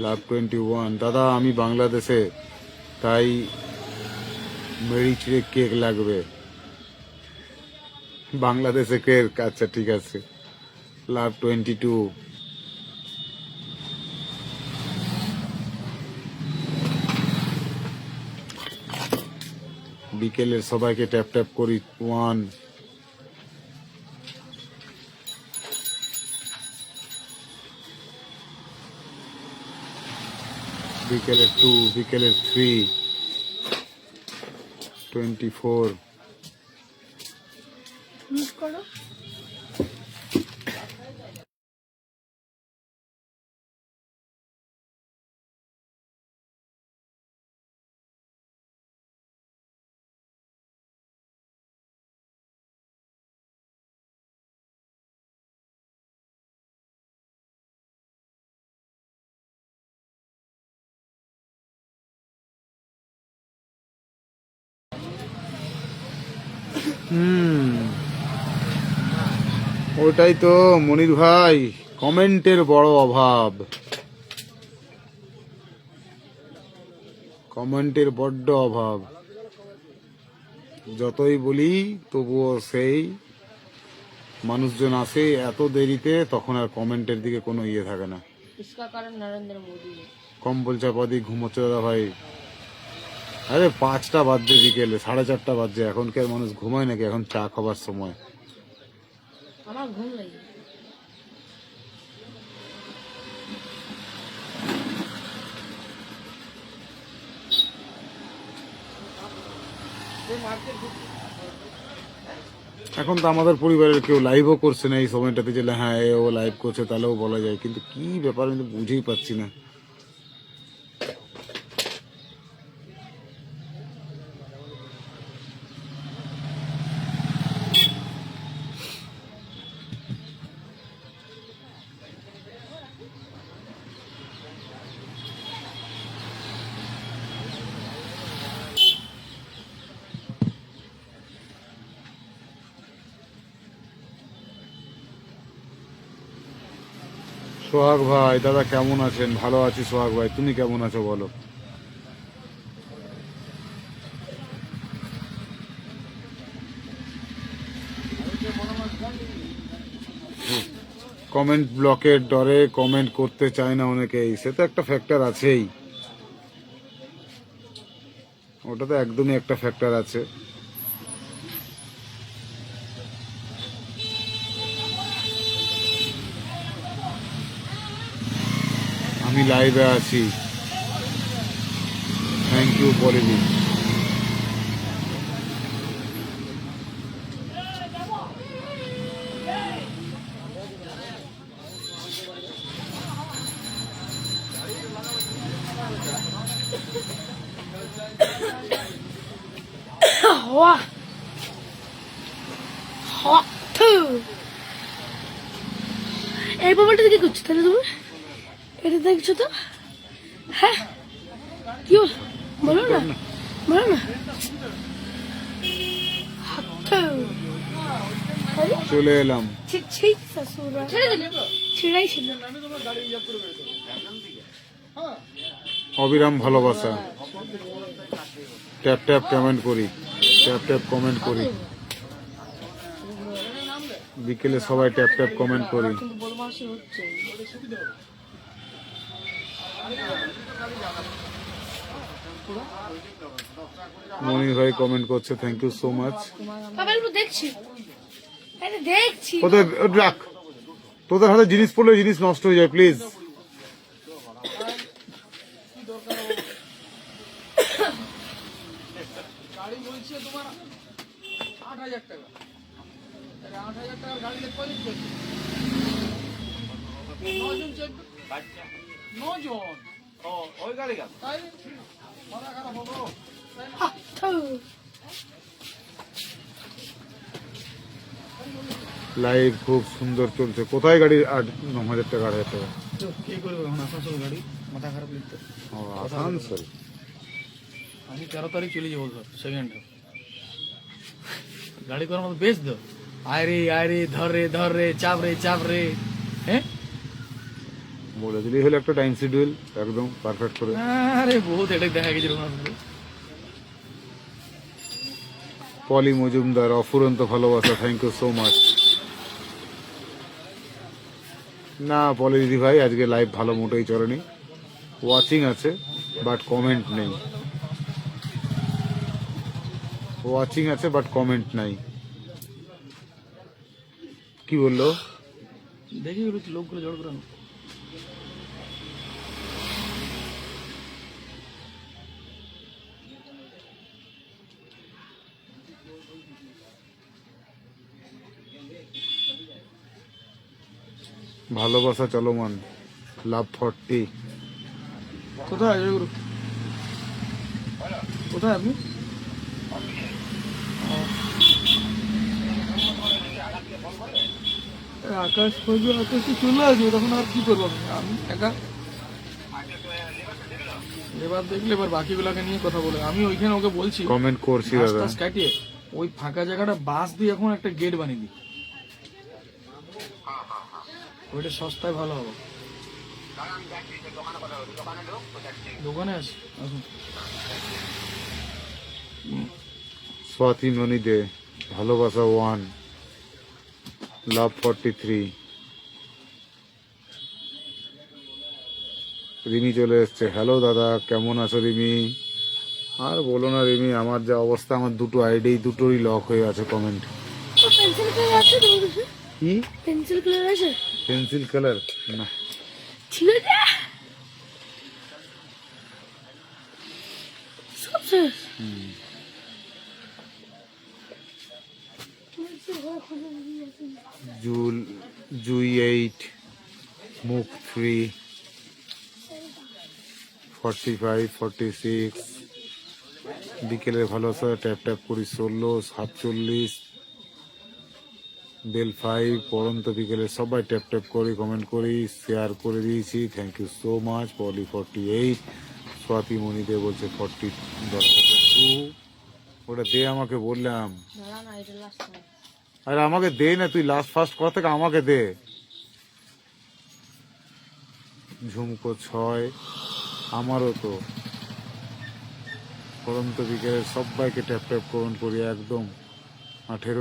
লাভ 21 দাদা আমি বাংলাদেশে, তাই মেরিচে কেক লাগবে। বাংলাদেশে কেক, আচ্ছা ঠিক আছে। লাভ 22 বিকেলের সবাইকে ট্যাপ ট্যাপ করি 1, বিকেলের 2, বিকেলের 3, 24 মিস করো। ওটাই তো মনির ভাই, কমেন্টের বড় অভাব, কমেন্টের বড্ড অভাব। যতই বলি তবুও সেই মানুষজন আসে এত দেরিতে, তখন আর কমেন্টের দিকে কোনো ইয়ে থাকে না। इसका कारण नरेंद्र मोदी है। কম্বল চাপা দিয়ে ঘুমোচ্ছে দাদা ভাই। আরে 5টা বাজছে, বিকেলে 4:30 বাজছে, এখন কি আর মানুষ ঘুমায় নাকি? এখন চা খাবার সময়। আমার ঘুম লাগে। এখন তো আমাদের পরিবারের কেউ লাইভও করছে না এই সময়টাতে, যে হ্যাঁ ও লাইভ করছে তাহলেও বলা যায়, কিন্তু কি ব্যাপার আমি তো বুঝেই পাচ্ছি না। সোহাগ ভাই, দাদা কেমন আছেন? ভালো আছি সোহাগ ভাই, তুমি কেমন আছো বলো? কমেন্ট ব্লকের ডরে কমেন্ট করতে চায় না অনেকেই, সে তো একটা ফ্যাক্টর আছেই, ওটা তো একদমই একটা ফ্যাক্টর আছে। আমি লাইভে আছি, থ্যাংক ইউ বলিনি। Hot. Hot too. এই মোবাইলটা কি করছো তাহলে তুমি? এটা দেখছো তো? হ্যাঁ কি বলো না, বলো না। চলে এলাম। অবিরাম ভালোবাসা, ট্যাপ ট্যাপ কমেন্ট করি, ট্যাপ ট্যাপ কমেন্ট করি, বিকেলে সবাই ট্যাপ ট্যাপ কমেন্ট করি। মনির ভাই কমেন্ট করছে, থ্যাংক ইউ সো মাচ। দেখছি দেখছি ওদের রাখ, তোদের হাতে জিনিস পড়লে জিনিস নষ্ট হয়ে যায়, প্লিজ। গাড়ি বলছে তোমার 8,000 টাকা, 8,000 টাকার গাড়ি কয় লিটার? 9 জন, 9 জন। ও ওই গাড়ি গেল তাই মাথা খারাপ হলো। লাইভ খুব সুন্দর চলছে। কোথায় গাড়ি? 8-9 হাজার টাকা, 8,000 টাকা কি করবো এখন? আসানসোল গাড়ি, মাথা খারাপ লিখতে। ও আসানসোল। আমি 13 তারিখ চলে যাবো ধর, সেকেন্ড গাড়ি করার মতো বেশ তো। আয় রে ধর রে চাপ রে, হ্যাঁ বলে দিলেই হলো একটা টাইম শিডিউল একদম পারফেক্ট করে। আরে বহুত এটা দেখা গেছে রোনাল্ডো। পলি মজুমদার, অফুরন্ত ভালোবাসা, থ্যাংক ইউ সো মাচ। না পলি দিদি ভাই আজকে লাইভ ভালো মোটেই চলেনি, ওয়াচিং আছে বাট কমেন্ট নেই, ওয়াচিং আছে বাট কমেন্ট নাই। কি বললো? দেখি লোকগুলো জড় করানো। ভালোবাসা চলমান, লাভ 40। কোথায় জয়গুরু? কোথায় আপনি? আকাশ পড়বে, আকাশে চলে আসবে, তখন আর কি করবো আমি একা। এবার দেখলে এবার বাকিগুলাকে নিয়ে কথা বলে আমি ওইখানে ওকে বলছি কমেন্ট করছি ঘাস দাদা। টাস কাটিয়ে ওই ফাঁকা জায়গাটা বাঁশ দিয়ে এখন একটা গেট বানিয়ে দিই, ওইটা সস্তায় ভালো হবে। দোকানে আছি, আসুন। স্বাতি মনি দে, ভালোবাসা 1, লাভ 43। রিমি চলে এসছে, হ্যালো দাদা কেমন আছো রিমি? আর বলো না রিমি, আমার যা অবস্থা, আমার দুটো আইডি দুটোই লক হয়ে আছে কমেন্ট। পেন্সিল কালার আছে তোমার কাছে? কি পেন্সিল কালার আছে? Pencil colour? না ছিল যে সব শেষ। জুই 8, মুখ 3, 45, 46। বিকেলের ভালোবাসা ট্যাপ ট্যাপ করি 16, 47। বেল 5, পরন্ত বিকেলে সবাই ট্যাপ ট্যাপ করি, কমেন্ট করি, শেয়ার করে দিয়েছি, থ্যাংক ইউ সো মাচ। পলি 48, স্বাতি মণিদে বলছে 40 ওটা দে আমাকে, বললাম। আরে আমাকে দে না, তুই লাস্ট ফার্স্ট কথা থেকে আমাকে দে। ঝুমকো 6, আমারও তো। পরন্ত বিকেলের সবাইকে ট্যাপ ট্যাপ কমেন্ট করি একদম 18।